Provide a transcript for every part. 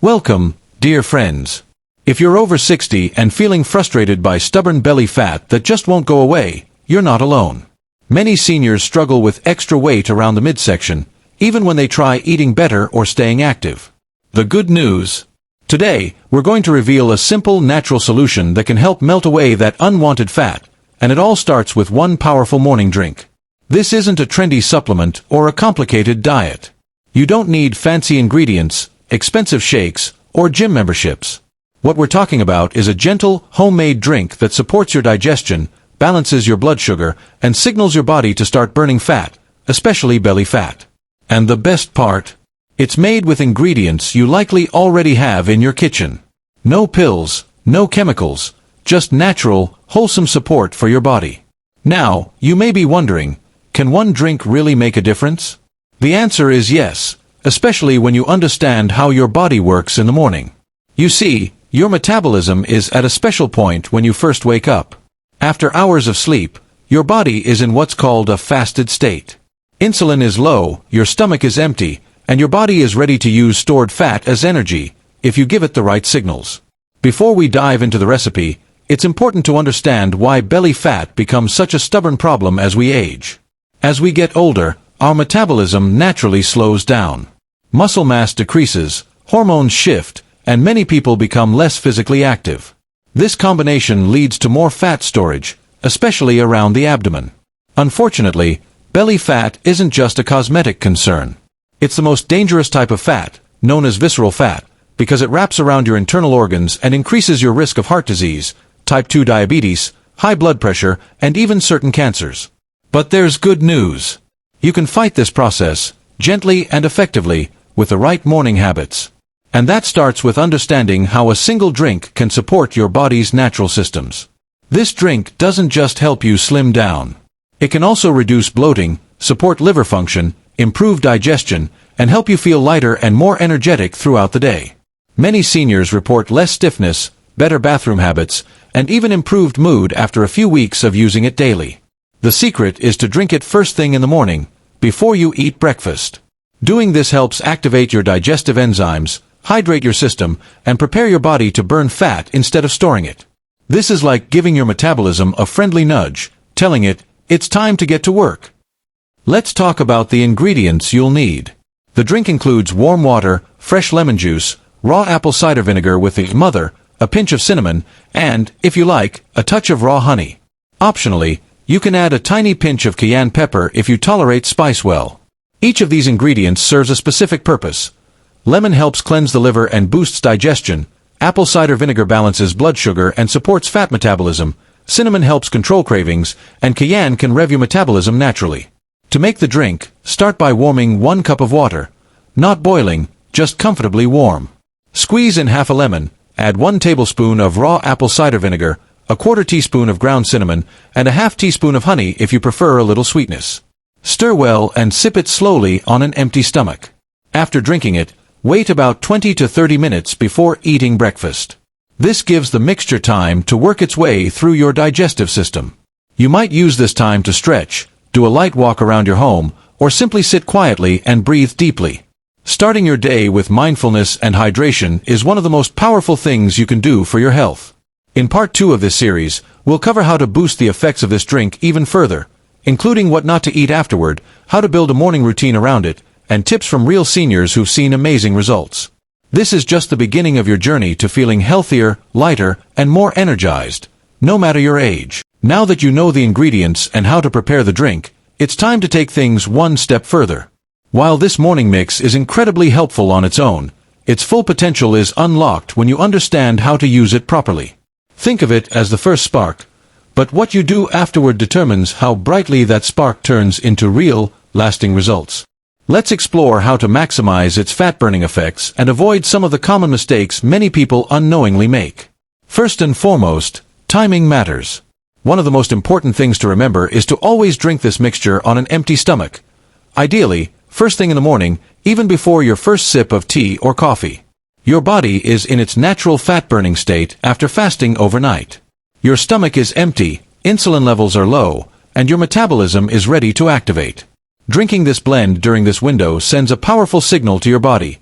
Welcome, dear friends. If you're over 60 and feeling frustrated by stubborn belly fat that just won't go away, you're not alone. Many seniors struggle with extra weight around the midsection, even when they try eating better or staying active. The good news. Today, we're going to reveal a simple, natural solution that can help melt away that unwanted fat, and it all starts with one powerful morning drink. This isn't a trendy supplement or a complicated diet. You don't need fancy ingredients, expensive shakes, or gym memberships. What we're talking about is a gentle, homemade drink that supports your digestion, balances your blood sugar, and signals your body to start burning fat, especially belly fat. And the best part? It's made with ingredients you likely already have in your kitchen. No pills, no chemicals, just natural, wholesome support for your body. Now, you may be wondering, can one drink really make a difference? The answer is yes, especially when you understand how your body works in the morning. You see, your metabolism is at a special point when you first wake up. After hours of sleep, your body is in what's called a fasted state. Insulin is low, your stomach is empty, and your body is ready to use stored fat as energy, if you give it the right signals. Before we dive into the recipe, it's important to understand why belly fat becomes such a stubborn problem as we age. As we get older, our metabolism naturally slows down. Muscle mass decreases, hormones shift, and many people become less physically active. This combination leads to more fat storage, especially around the abdomen. Unfortunately, belly fat isn't just a cosmetic concern. It's the most dangerous type of fat, known as visceral fat, because it wraps around your internal organs and increases your risk of heart disease, type 2 diabetes, high blood pressure, and even certain cancers. But there's good news. You can fight this process, gently and effectively, with the right morning habits. And that starts with understanding how a single drink can support your body's natural systems. This drink doesn't just help you slim down. It can also reduce bloating, support liver function, improve digestion, and help you feel lighter and more energetic throughout the day. Many seniors report less stiffness, better bathroom habits, and even improved mood after a few weeks of using it daily. The secret is to drink it first thing in the morning, before you eat breakfast. Doing this helps activate your digestive enzymes, hydrate your system, and prepare your body to burn fat instead of storing it. This is like giving your metabolism a friendly nudge, telling it, it's time to get to work. Let's talk about the ingredients you'll need. The drink includes warm water, fresh lemon juice, raw apple cider vinegar with the mother, a pinch of cinnamon, and, if you like, a touch of raw honey. Optionally, you can add a tiny pinch of cayenne pepper if you tolerate spice well. Each of these ingredients serves a specific purpose. Lemon helps cleanse the liver and boosts digestion, apple cider vinegar balances blood sugar and supports fat metabolism, cinnamon helps control cravings, and cayenne can rev your metabolism naturally. To make the drink, start by warming 1 cup of water. Not boiling, just comfortably warm. Squeeze in half a lemon, add 1 tablespoon of raw apple cider vinegar, a 1/4 teaspoon of ground cinnamon, and a 1/2 teaspoon of honey if you prefer a little sweetness. Stir well and sip it slowly on an empty stomach. After drinking it, wait about 20 to 30 minutes before eating breakfast. This gives the mixture time to work its way through your digestive system. You might use this time to stretch, do a light walk around your home, or simply sit quietly and breathe deeply. Starting your day with mindfulness and hydration is one of the most powerful things you can do for your health. In part 2 of this series, we'll cover how to boost the effects of this drink even further, including what not to eat afterward, how to build a morning routine around it, and tips from real seniors who've seen amazing results. This is just the beginning of your journey to feeling healthier, lighter, and more energized, no matter your age. Now that you know the ingredients and how to prepare the drink, it's time to take things one step further. While this morning mix is incredibly helpful on its own, its full potential is unlocked when you understand how to use it properly. Think of it as the first spark, but what you do afterward determines how brightly that spark turns into real, lasting results. Let's explore how to maximize its fat-burning effects and avoid some of the common mistakes many people unknowingly make. First and foremost, timing matters. One of the most important things to remember is to always drink this mixture on an empty stomach. Ideally, first thing in the morning, even before your first sip of tea or coffee. Your body is in its natural fat-burning state after fasting overnight. Your stomach is empty, insulin levels are low, and your metabolism is ready to activate. Drinking this blend during this window sends a powerful signal to your body.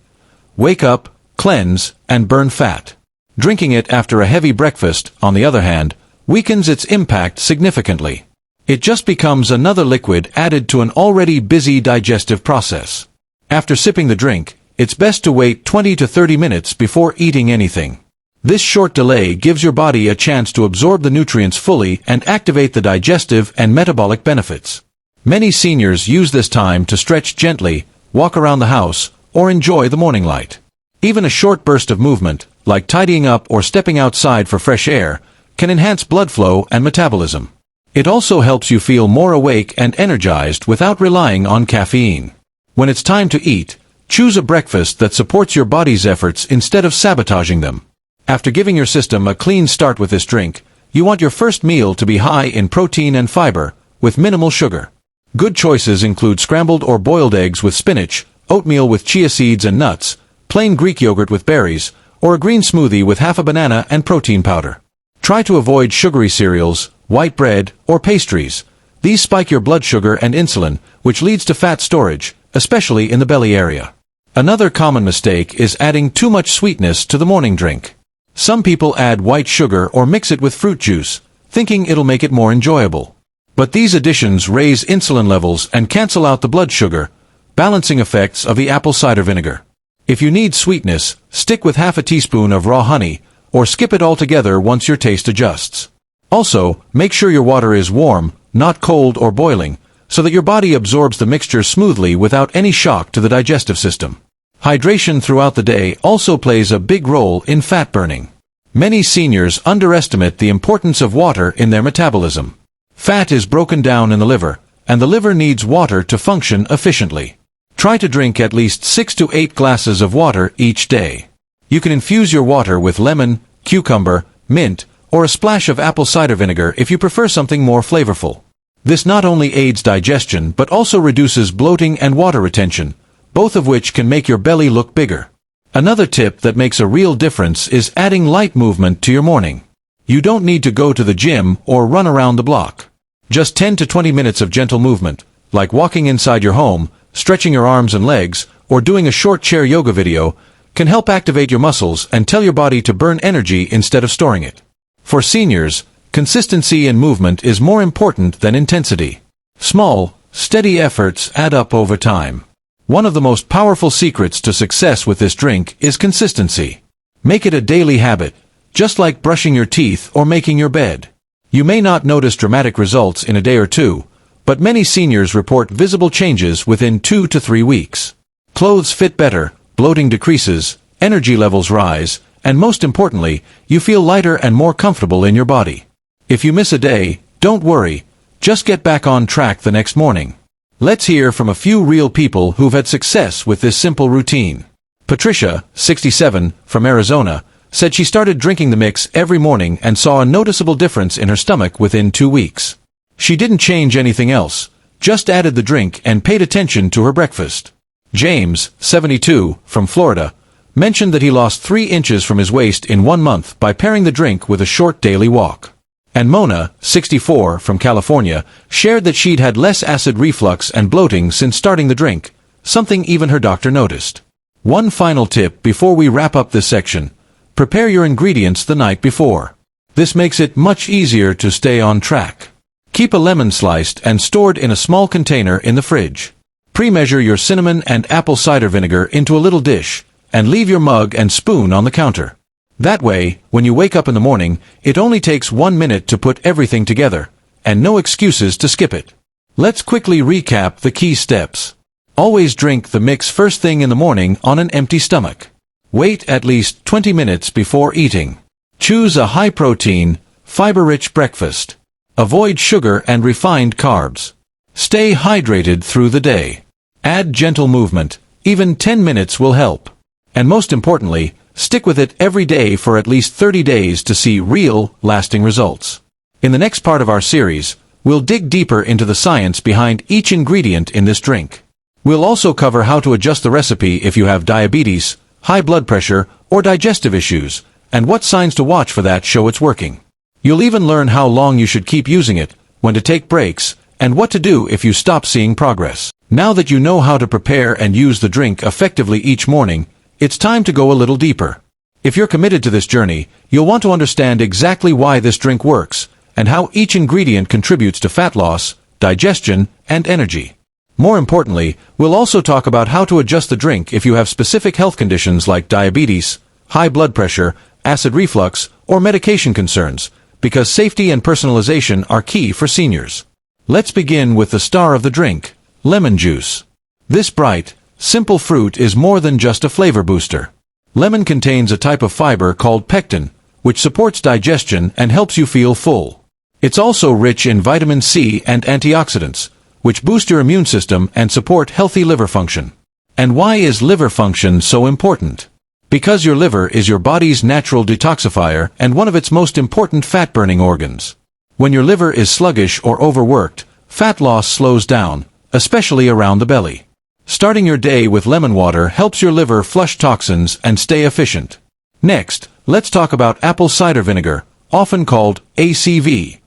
Wake up, cleanse, and burn fat. Drinking it after a heavy breakfast, on the other hand, weakens its impact significantly. It just becomes another liquid added to an already busy digestive process. After sipping the drink, it's best to wait 20 to 30 minutes before eating anything. This short delay gives your body a chance to absorb the nutrients fully and activate the digestive and metabolic benefits. Many seniors use this time to stretch gently, walk around the house, or enjoy the morning light. Even a short burst of movement, like tidying up or stepping outside for fresh air, can enhance blood flow and metabolism. It also helps you feel more awake and energized without relying on caffeine. When it's time to eat, choose a breakfast that supports your body's efforts instead of sabotaging them. After giving your system a clean start with this drink, you want your first meal to be high in protein and fiber, with minimal sugar. Good choices include scrambled or boiled eggs with spinach, oatmeal with chia seeds and nuts, plain Greek yogurt with berries, or a green smoothie with half a banana and protein powder. Try to avoid sugary cereals, white bread, or pastries. These spike your blood sugar and insulin, which leads to fat storage, especially in the belly area. Another common mistake is adding too much sweetness to the morning drink. Some people add white sugar or mix it with fruit juice, thinking it'll make it more enjoyable. But these additions raise insulin levels and cancel out the blood sugar, balancing effects of the apple cider vinegar. If you need sweetness, stick with half a teaspoon of raw honey, or skip it altogether once your taste adjusts. Also, make sure your water is warm, not cold or boiling, so that your body absorbs the mixture smoothly without any shock to the digestive system. Hydration throughout the day also plays a big role in fat burning. Many seniors underestimate the importance of water in their metabolism. Fat is broken down in the liver, and the liver needs water to function efficiently. Try to drink at least 6 to 8 glasses of water each day. You can infuse your water with lemon, cucumber, mint, or a splash of apple cider vinegar if you prefer something more flavorful. This not only aids digestion but also reduces bloating and water retention, both of which can make your belly look bigger. Another tip that makes a real difference is adding light movement to your morning. You don't need to go to the gym or run around the block. Just 10 to 20 minutes of gentle movement, like walking inside your home, stretching your arms and legs, or doing a short chair yoga video, can help activate your muscles and tell your body to burn energy instead of storing it. For seniors, consistency in movement is more important than intensity. Small, steady efforts add up over time. One of the most powerful secrets to success with this drink is consistency. Make it a daily habit, just like brushing your teeth or making your bed. You may not notice dramatic results in a day or two, but many seniors report visible changes within 2 to 3 weeks. Clothes fit better, bloating decreases, energy levels rise, and most importantly, you feel lighter and more comfortable in your body. If you miss a day, don't worry, just get back on track the next morning. Let's hear from a few real people who've had success with this simple routine. Patricia, 67, from Arizona, said she started drinking the mix every morning and saw a noticeable difference in her stomach within 2 weeks. She didn't change anything else, just added the drink and paid attention to her breakfast. James, 72, from Florida, mentioned that he lost 3 inches from his waist in 1 month by pairing the drink with a short daily walk. And Mona, 64, from California, shared that she'd had less acid reflux and bloating since starting the drink, something even her doctor noticed. One final tip before we wrap up this section: prepare your ingredients the night before. This makes it much easier to stay on track. Keep a lemon sliced and stored in a small container in the fridge. Pre-measure your cinnamon and apple cider vinegar into a little dish, and leave your mug and spoon on the counter. That way, when you wake up in the morning, it only takes 1 minute to put everything together, and no excuses to skip it. Let's quickly recap the key steps. Always drink the mix first thing in the morning on an empty stomach. Wait at least 20 minutes before eating. Choose a high-protein, fiber-rich breakfast. Avoid sugar and refined carbs. Stay hydrated through the day. Add gentle movement. Even 10 minutes will help. And most importantly, stick with it every day for at least 30 days to see real, lasting results. In the next part of our series, we'll dig deeper into the science behind each ingredient in this drink. We'll also cover how to adjust the recipe if you have diabetes, high blood pressure, or digestive issues, and what signs to watch for that show it's working. You'll even learn how long you should keep using it, when to take breaks, and what to do if you stop seeing progress. Now that you know how to prepare and use the drink effectively each morning, it's time to go a little deeper. If you're committed to this journey, you'll want to understand exactly why this drink works, and how each ingredient contributes to fat loss, digestion, and energy. More importantly, we'll also talk about how to adjust the drink if you have specific health conditions like diabetes, high blood pressure, acid reflux, or medication concerns, because safety and personalization are key for seniors. Let's begin with the star of the drink, lemon juice. This bright, simple fruit is more than just a flavor booster. Lemon contains a type of fiber called pectin, which supports digestion and helps you feel full. It's also rich in vitamin C and antioxidants, which boost your immune system and support healthy liver function. And why is liver function so important? Because your liver is your body's natural detoxifier and one of its most important fat-burning organs. When your liver is sluggish or overworked, fat loss slows down, especially around the belly. Starting your day with lemon water helps your liver flush toxins and stay efficient. Next, let's talk about apple cider vinegar, often called ACV.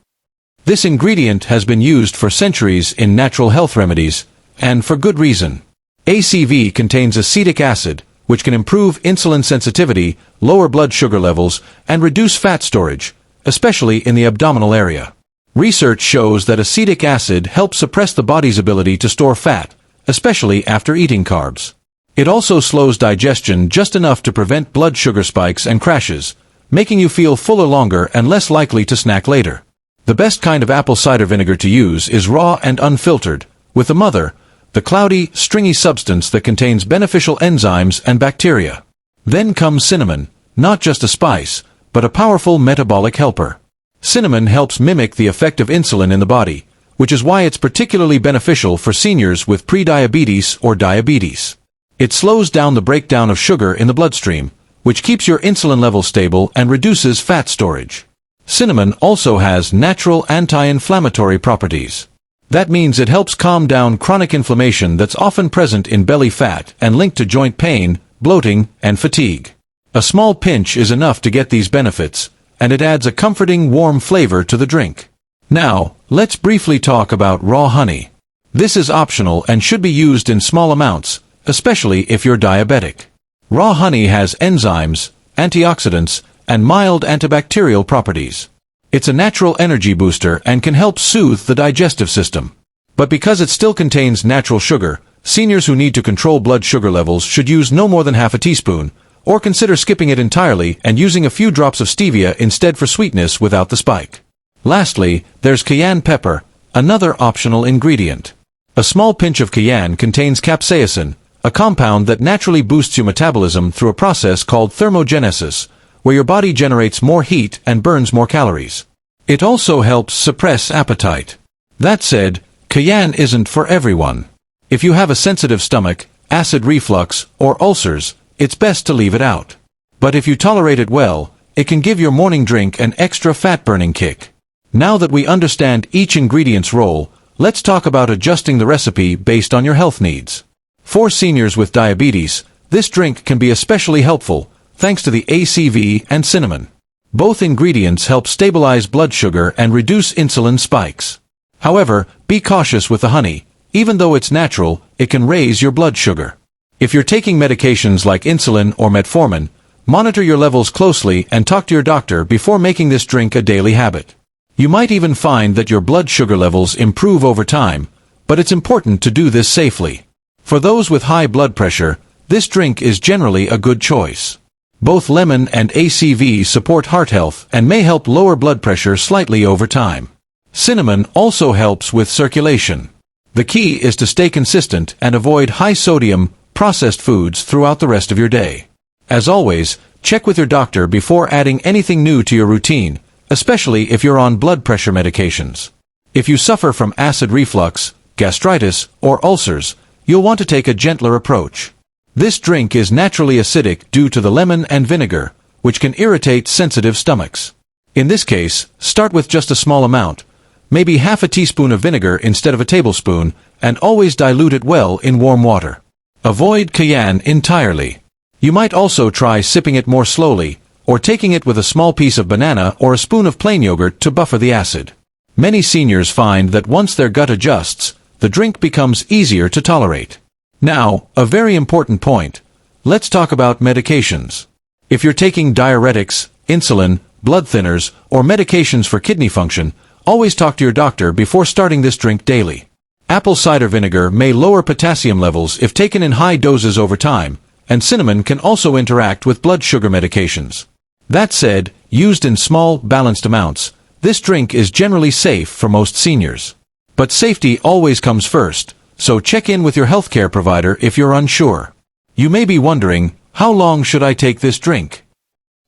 This ingredient has been used for centuries in natural health remedies, and for good reason. ACV contains acetic acid, which can improve insulin sensitivity, lower blood sugar levels, and reduce fat storage, especially in the abdominal area. Research shows that acetic acid helps suppress the body's ability to store fat, especially after eating carbs. It also slows digestion just enough to prevent blood sugar spikes and crashes, making you feel fuller longer and less likely to snack later. The best kind of apple cider vinegar to use is raw and unfiltered, with the mother, the cloudy, stringy substance that contains beneficial enzymes and bacteria. Then comes cinnamon, not just a spice, but a powerful metabolic helper. Cinnamon helps mimic the effect of insulin in the body, which is why it's particularly beneficial for seniors with prediabetes or diabetes. It slows down the breakdown of sugar in the bloodstream, which keeps your insulin levels stable and reduces fat storage. Cinnamon also has natural anti-inflammatory properties. That means it helps calm down chronic inflammation that's often present in belly fat and linked to joint pain, bloating, and fatigue. A small pinch is enough to get these benefits, and it adds a comforting, warm flavor to the drink. Now, let's briefly talk about raw honey. This is optional and should be used in small amounts, especially if you're diabetic. Raw honey has enzymes, antioxidants, and mild antibacterial properties. It's a natural energy booster and can help soothe the digestive system. But because it still contains natural sugar, seniors who need to control blood sugar levels should use no more than half a teaspoon, or consider skipping it entirely and using a few drops of stevia instead for sweetness without the spike. Lastly, there's cayenne pepper, another optional ingredient. A small pinch of cayenne contains capsaicin, a compound that naturally boosts your metabolism through a process called thermogenesis, where your body generates more heat and burns more calories. It also helps suppress appetite. That said, cayenne isn't for everyone. If you have a sensitive stomach, acid reflux, or ulcers, it's best to leave it out. But if you tolerate it well, it can give your morning drink an extra fat-burning kick. Now that we understand each ingredient's role, let's talk about adjusting the recipe based on your health needs. For seniors with diabetes, this drink can be especially helpful, thanks to the ACV and cinnamon. Both ingredients help stabilize blood sugar and reduce insulin spikes. However, be cautious with the honey. Even though it's natural, it can raise your blood sugar. If you're taking medications like insulin or metformin, monitor your levels closely and talk to your doctor before making this drink a daily habit. You might even find that your blood sugar levels improve over time, but it's important to do this safely. For those with high blood pressure, this drink is generally a good choice. Both lemon and ACV support heart health and may help lower blood pressure slightly over time. Cinnamon also helps with circulation. The key is to stay consistent and avoid high-sodium, processed foods throughout the rest of your day. As always, check with your doctor before adding anything new to your routine, especially if you're on blood pressure medications. If you suffer from acid reflux, gastritis, or ulcers, you'll want to take a gentler approach. This drink is naturally acidic due to the lemon and vinegar, which can irritate sensitive stomachs. In this case, start with just a small amount, maybe half a teaspoon of vinegar instead of a tablespoon, and always dilute it well in warm water. Avoid cayenne entirely. You might also try sipping it more slowly, or taking it with a small piece of banana or a spoon of plain yogurt to buffer the acid. Many seniors find that once their gut adjusts, the drink becomes easier to tolerate. Now, a very important point. Let's talk about medications. If you're taking diuretics, insulin, blood thinners, or medications for kidney function, always talk to your doctor before starting this drink daily. Apple cider vinegar may lower potassium levels if taken in high doses over time, and cinnamon can also interact with blood sugar medications. That said, used in small, balanced amounts, this drink is generally safe for most seniors. But safety always comes first, so check in with your healthcare provider if you're unsure. You may be wondering, how long should I take this drink?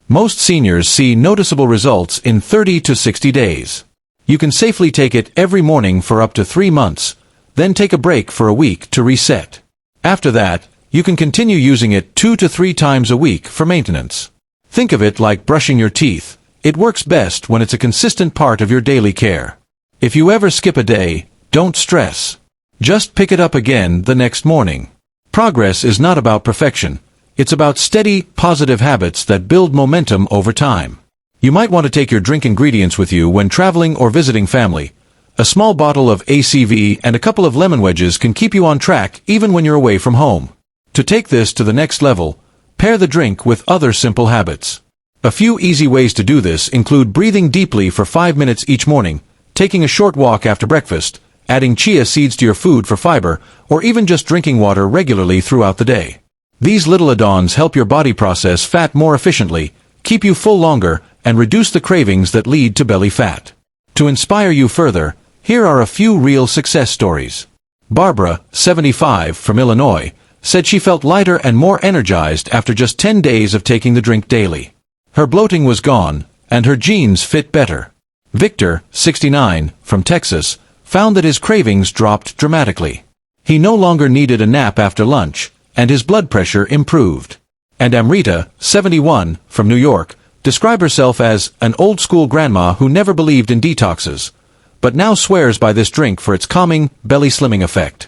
Most seniors see noticeable results in 30 to 60 days. You can safely take it every morning for up to 3 months, then take a break for a week to reset. After that, you can continue using it 2 to 3 times a week for maintenance. Think of it like brushing your teeth. It works best when it's a consistent part of your daily care. If you ever skip a day, don't stress. Just pick it up again the next morning. Progress is not about perfection. It's about steady, positive habits that build momentum over time. You might want to take your drink ingredients with you when traveling or visiting family. A small bottle of ACV and a couple of lemon wedges can keep you on track even when you're away from home. To take this to the next level, pair the drink with other simple habits. A few easy ways to do this include breathing deeply for 5 minutes each morning, taking a short walk after breakfast, adding chia seeds to your food for fiber, or even just drinking water regularly throughout the day. These little add-ons help your body process fat more efficiently, keep you full longer, and reduce the cravings that lead to belly fat. To inspire you further, here are a few real success stories. Barbara, 75, from Illinois, said she felt lighter and more energized after just 10 days of taking the drink daily. Her bloating was gone, and her jeans fit better. Victor, 69, from Texas, found that his cravings dropped dramatically. He no longer needed a nap after lunch, and his blood pressure improved. And Amrita, 71, from New York, described herself as an old-school grandma who never believed in detoxes, but now swears by this drink for its calming, belly-slimming effect.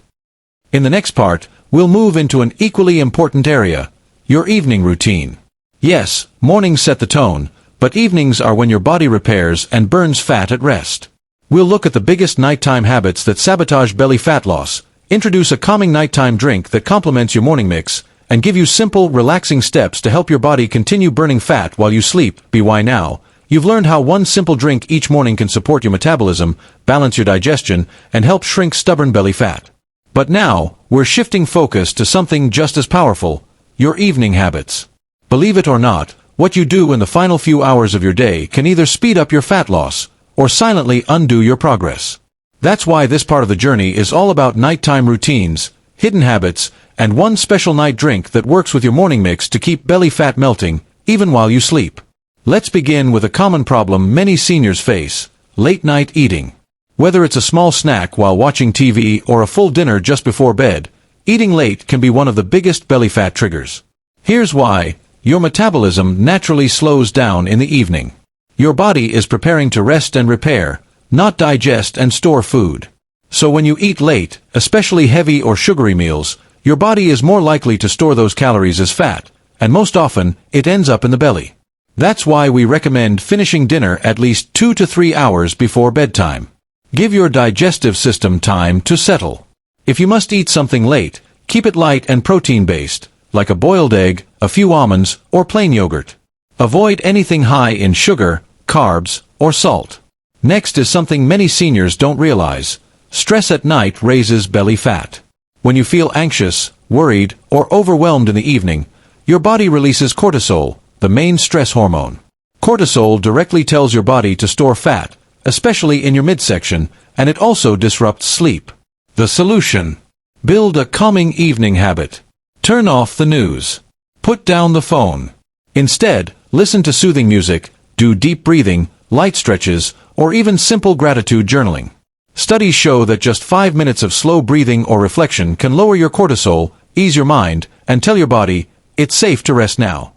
In the next part, we'll move into an equally important area, your evening routine. Yes, mornings set the tone, but evenings are when your body repairs and burns fat at rest. We'll look at the biggest nighttime habits that sabotage belly fat loss, introduce a calming nighttime drink that complements your morning mix, and give you simple, relaxing steps to help your body continue burning fat while you sleep. By now, you've learned how one simple drink each morning can support your metabolism, balance your digestion, and help shrink stubborn belly fat. But now, we're shifting focus to something just as powerful, your evening habits. Believe it or not, what you do in the final few hours of your day can either speed up your fat loss, or silently undo your progress. That's why this part of the journey is all about nighttime routines, hidden habits, and one special night drink that works with your morning mix to keep belly fat melting, even while you sleep. Let's begin with a common problem many seniors face, late-night eating. Whether it's a small snack while watching TV or a full dinner just before bed, eating late can be one of the biggest belly fat triggers. Here's why. Your metabolism naturally slows down in the evening. Your body is preparing to rest and repair, not digest and store food. So when you eat late, especially heavy or sugary meals, your body is more likely to store those calories as fat, and most often, it ends up in the belly. That's why we recommend finishing dinner at least 2 to 3 hours before bedtime. Give your digestive system time to settle. If you must eat something late, keep it light and protein-based, like a boiled egg, a few almonds, or plain yogurt. Avoid anything high in sugar, carbs, or salt. Next is something many seniors don't realize. Stress at night raises belly fat. When you feel anxious, worried, or overwhelmed in the evening, your body releases cortisol, the main stress hormone. Cortisol directly tells your body to store fat, especially in your midsection, and it also disrupts sleep. The solution: build a calming evening habit. Turn off the news. Put down the phone. Instead, listen to soothing music, do deep breathing, light stretches, or even simple gratitude journaling. Studies show that just 5 minutes of slow breathing or reflection can lower your cortisol, ease your mind, and tell your body, it's safe to rest now.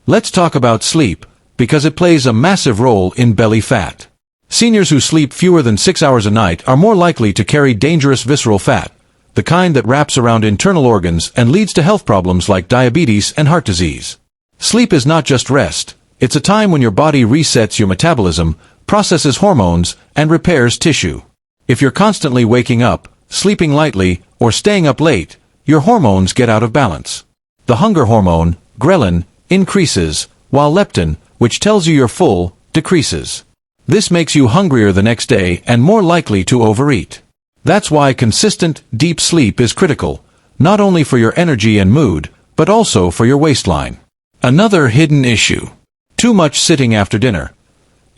Let's talk about sleep, because it plays a massive role in belly fat. Seniors who sleep fewer than 6 hours a night are more likely to carry dangerous visceral fat, the kind that wraps around internal organs and leads to health problems like diabetes and heart disease. Sleep is not just rest, it's a time when your body resets your metabolism, processes hormones, and repairs tissue. If you're constantly waking up, sleeping lightly, or staying up late, your hormones get out of balance. The hunger hormone, ghrelin, increases, while leptin, which tells you you're full, decreases. This makes you hungrier the next day and more likely to overeat. That's why consistent, deep sleep is critical, not only for your energy and mood, but also for your waistline. Another hidden issue: too much sitting after dinner.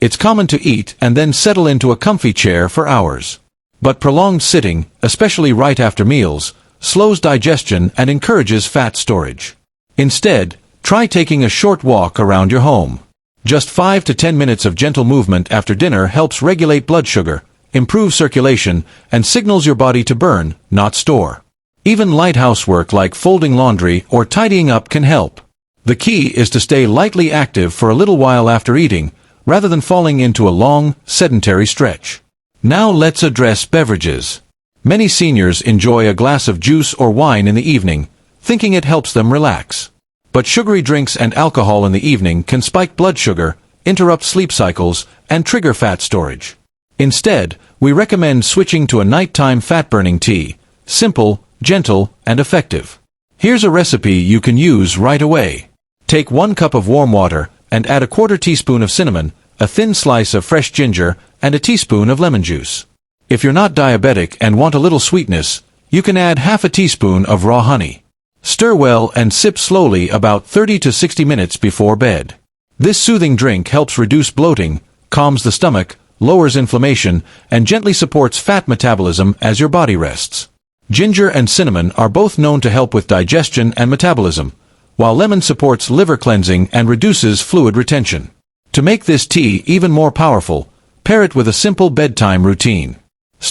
It's common to eat and then settle into a comfy chair for hours. But prolonged sitting, especially right after meals, slows digestion and encourages fat storage. Instead, try taking a short walk around your home. Just 5 to 10 minutes of gentle movement after dinner helps regulate blood sugar, improve circulation, and signals your body to burn, not store. Even light housework like folding laundry or tidying up can help. The key is to stay lightly active for a little while after eating, rather than falling into a long, sedentary stretch. Now let's address beverages. Many seniors enjoy a glass of juice or wine in the evening, thinking it helps them relax. But sugary drinks and alcohol in the evening can spike blood sugar, interrupt sleep cycles, and trigger fat storage. Instead, we recommend switching to a nighttime fat-burning tea, simple, gentle, and effective. Here's a recipe you can use right away. Take 1 cup of warm water and add a 1/4 teaspoon of cinnamon, a thin slice of fresh ginger, and a teaspoon of lemon juice. If you're not diabetic and want a little sweetness, you can add half a teaspoon of raw honey. Stir well and sip slowly about 30 to 60 minutes before bed. This soothing drink helps reduce bloating, calms the stomach, lowers inflammation, and gently supports fat metabolism as your body rests. Ginger and cinnamon are both known to help with digestion and metabolism, while lemon supports liver cleansing and reduces fluid retention. To make this tea even more powerful, pair it with a simple bedtime routine.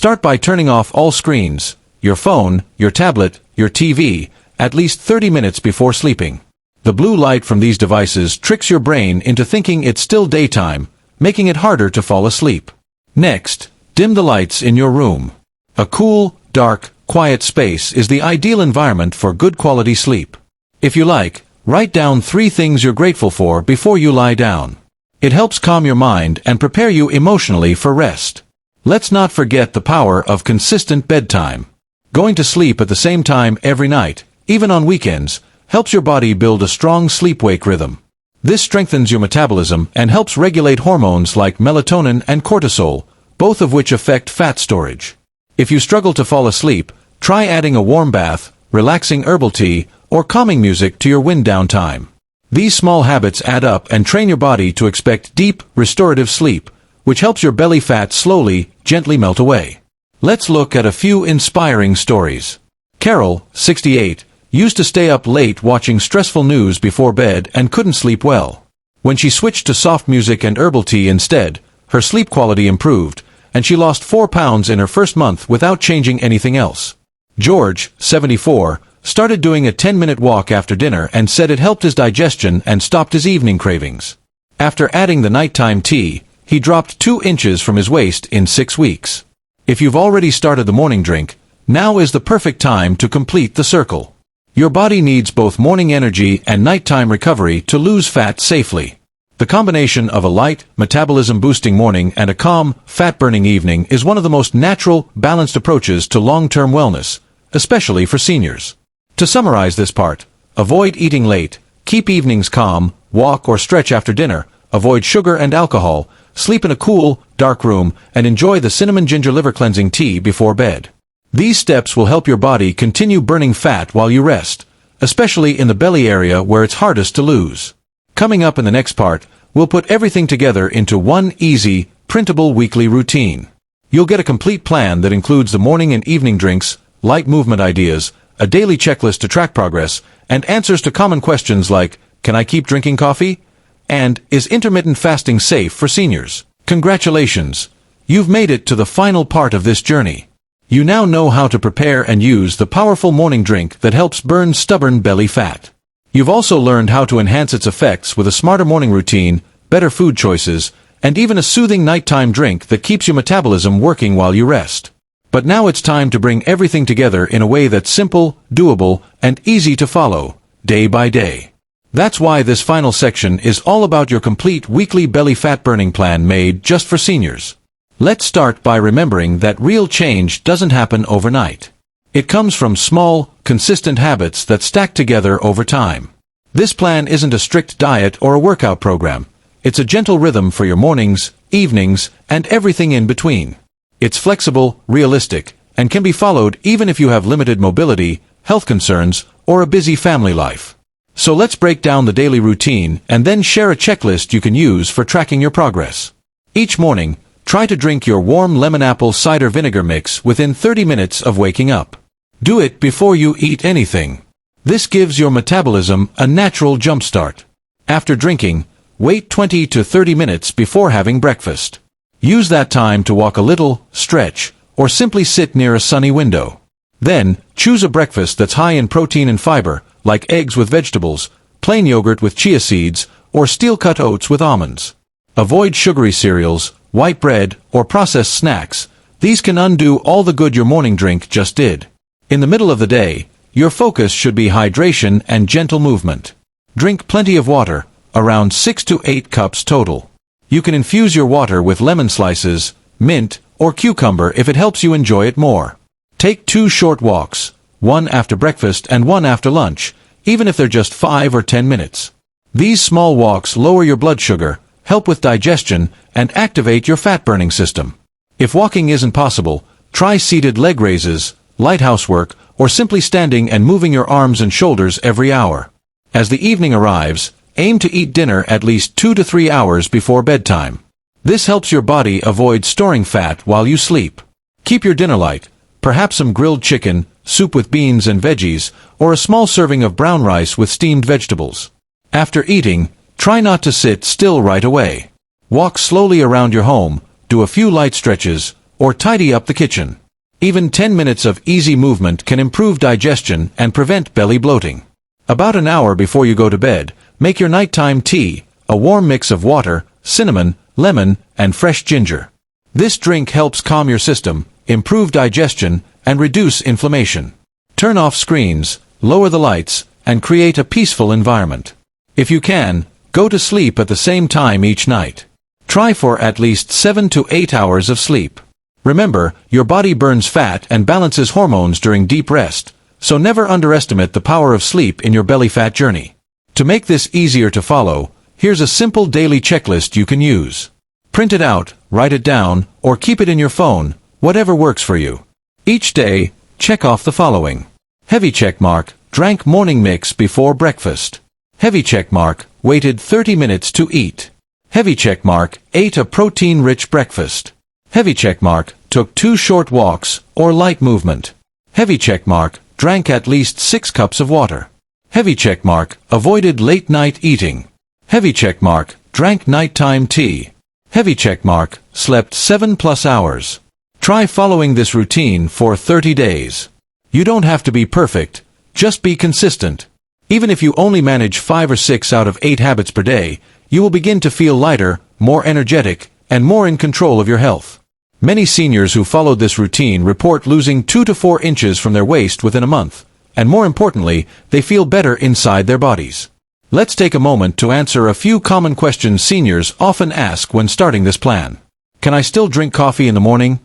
Start by turning off all screens, your phone, your tablet, your TV, at least 30 minutes before sleeping. The blue light from these devices tricks your brain into thinking it's still daytime, making it harder to fall asleep. Next, dim the lights in your room. A cool, dark, quiet space is the ideal environment for good quality sleep. If you like, write down 3 things you're grateful for before you lie down. It helps calm your mind and prepare you emotionally for rest. Let's not forget the power of consistent bedtime. Going to sleep at the same time every night, even on weekends, helps your body build a strong sleep-wake rhythm. This strengthens your metabolism and helps regulate hormones like melatonin and cortisol, both of which affect fat storage. If you struggle to fall asleep, try adding a warm bath, relaxing herbal tea, or calming music to your wind-down time. These small habits add up and train your body to expect deep, restorative sleep, which helps your belly fat slowly, gently melt away. Let's look at a few inspiring stories. Carol, 68, used to stay up late watching stressful news before bed and couldn't sleep well. When she switched to soft music and herbal tea instead, her sleep quality improved, and she lost 4 pounds in her first month without changing anything else. George, 74, started doing a 10-minute walk after dinner and said it helped his digestion and stopped his evening cravings. After adding the nighttime tea, he dropped 2 inches from his waist in 6 weeks. If you've already started the morning drink, now is the perfect time to complete the circle. Your body needs both morning energy and nighttime recovery to lose fat safely. The combination of a light, metabolism-boosting morning and a calm, fat-burning evening is one of the most natural, balanced approaches to long-term wellness, especially for seniors. To summarize this part, avoid eating late, keep evenings calm, walk or stretch after dinner, avoid sugar and alcohol, sleep in a cool, dark room, and enjoy the cinnamon ginger liver cleansing tea before bed. These steps will help your body continue burning fat while you rest, especially in the belly area where it's hardest to lose. Coming up in the next part, we'll put everything together into one easy, printable weekly routine. You'll get a complete plan that includes the morning and evening drinks, light movement ideas, a daily checklist to track progress, and answers to common questions like, can I keep drinking coffee? And, is intermittent fasting safe for seniors? Congratulations! You've made it to the final part of this journey. You now know how to prepare and use the powerful morning drink that helps burn stubborn belly fat. You've also learned how to enhance its effects with a smarter morning routine, better food choices, and even a soothing nighttime drink that keeps your metabolism working while you rest. But now it's time to bring everything together in a way that's simple, doable, and easy to follow, day by day. That's why this final section is all about your complete weekly belly fat burning plan made just for seniors. Let's start by remembering that real change doesn't happen overnight. It comes from small, consistent habits that stack together over time. This plan isn't a strict diet or a workout program. It's a gentle rhythm for your mornings, evenings, and everything in between. It's flexible, realistic, and can be followed even if you have limited mobility, health concerns, or a busy family life. So let's break down the daily routine and then share a checklist you can use for tracking your progress. Each morning, try to drink your warm lemon apple cider vinegar mix within 30 minutes of waking up. Do it before you eat anything. This gives your metabolism a natural jumpstart. After drinking, wait 20 to 30 minutes before having breakfast. Use that time to walk a little, stretch, or simply sit near a sunny window. Then, choose a breakfast that's high in protein and fiber, like eggs with vegetables, plain yogurt with chia seeds, or steel-cut oats with almonds. Avoid sugary cereals, white bread, or processed snacks. These can undo all the good your morning drink just did. In the middle of the day, your focus should be hydration and gentle movement. Drink plenty of water, around 6 to 8 cups total. You can infuse your water with lemon slices, mint, or cucumber if it helps you enjoy it more. Take 2 short walks, one after breakfast and one after lunch, even if they're just 5 or 10 minutes. These small walks lower your blood sugar, help with digestion, and activate your fat-burning system. If walking isn't possible, try seated leg raises, light housework, or simply standing and moving your arms and shoulders every hour. As the evening arrives, aim to eat dinner at least 2 to 3 hours before bedtime. This helps your body avoid storing fat while you sleep. Keep your dinner light, perhaps some grilled chicken, soup with beans and veggies, or a small serving of brown rice with steamed vegetables. After eating, try not to sit still right away. Walk slowly around your home, do a few light stretches, or tidy up the kitchen. Even 10 minutes of easy movement can improve digestion and prevent belly bloating. About an hour before you go to bed, make your nighttime tea, a warm mix of water, cinnamon, lemon, and fresh ginger. This drink helps calm your system, improve digestion, and reduce inflammation. Turn off screens, lower the lights, and create a peaceful environment. If you can, go to sleep at the same time each night. Try for at least 7 to 8 hours of sleep. Remember, your body burns fat and balances hormones during deep rest, so never underestimate the power of sleep in your belly fat journey. To make this easier to follow, here's a simple daily checklist you can use. Print it out, write it down, or keep it in your phone, whatever works for you. Each day, check off the following. Heavy checkmark, drank morning mix before breakfast. Heavy checkmark, waited 30 minutes to eat. Heavy checkmark, ate a protein-rich breakfast. Heavy checkmark, took 2 short walks, or light movement. Heavy checkmark, drank at least 6 cups of water. Heavy checkmark, avoided late-night eating. Heavy checkmark, drank nighttime tea. Heavy checkmark, slept 7+ hours. Try following this routine for 30 days. You don't have to be perfect, just be consistent. Even if you only manage 5 or 6 out of 8 habits per day, you will begin to feel lighter, more energetic, and more in control of your health. Many seniors who followed this routine report losing 2 to 4 inches from their waist within a month, and more importantly, they feel better inside their bodies. Let's take a moment to answer a few common questions seniors often ask when starting this plan. Can I still drink coffee in the morning?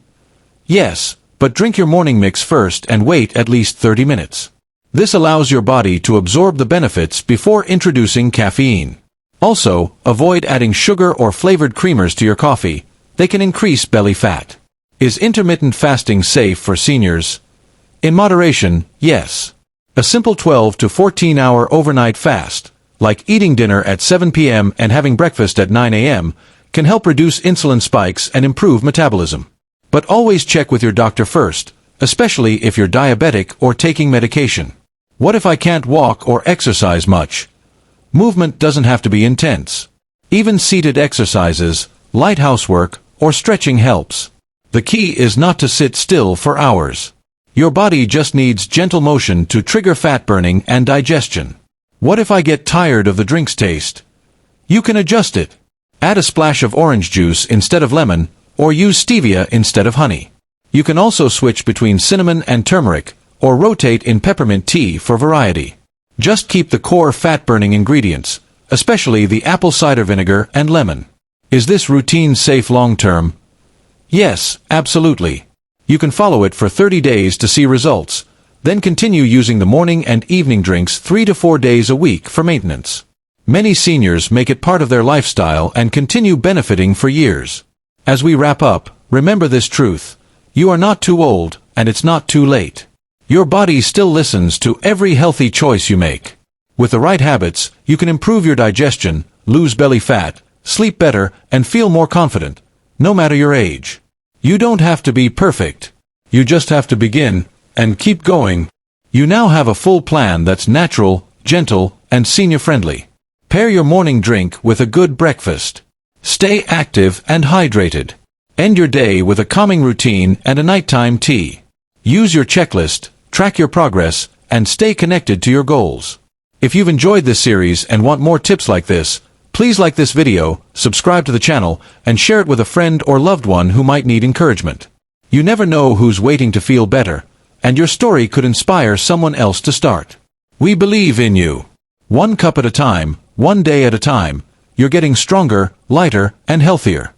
Yes, but drink your morning mix first and wait at least 30 minutes. This allows your body to absorb the benefits before introducing caffeine. Also, avoid adding sugar or flavored creamers to your coffee. They can increase belly fat. Is intermittent fasting safe for seniors? In moderation, yes. A simple 12 to 14-hour overnight fast, like eating dinner at 7 p.m. and having breakfast at 9 a.m., can help reduce insulin spikes and improve metabolism. But always check with your doctor first, especially if you're diabetic or taking medication. What if I can't walk or exercise much? Movement doesn't have to be intense. Even seated exercises, light housework, or stretching helps. The key is not to sit still for hours. Your body just needs gentle motion to trigger fat burning and digestion. What if I get tired of the drink's taste? You can adjust it. Add a splash of orange juice instead of lemon, or use stevia instead of honey. You can also switch between cinnamon and turmeric, or rotate in peppermint tea for variety. Just keep the core fat-burning ingredients, especially the apple cider vinegar and lemon. Is this routine safe long-term? Yes, absolutely. You can follow it for 30 days to see results, Then continue using the morning and evening drinks 3 to 4 days a week for maintenance. Many seniors make it part of their lifestyle and continue benefiting for years. As we wrap up, remember this truth. You are not too old, and it's not too late. Your body still listens to every healthy choice you make. With the right habits, you can improve your digestion, lose belly fat, sleep better, and feel more confident, no matter your age. You don't have to be perfect. You just have to begin, and keep going. You now have a full plan that's natural, gentle, and senior-friendly. Pair your morning drink with a good breakfast. Stay active and hydrated. End your day with a calming routine and a nighttime tea. Use your checklist, track your progress, and stay connected to your goals. If you've enjoyed this series and want more tips like this, please like this video, subscribe to the channel, and share it with a friend or loved one who might need encouragement. You never know who's waiting to feel better, and your story could inspire someone else to start. We believe in you. 1 cup at a time, 1 day at a time, you're getting stronger, lighter, and healthier.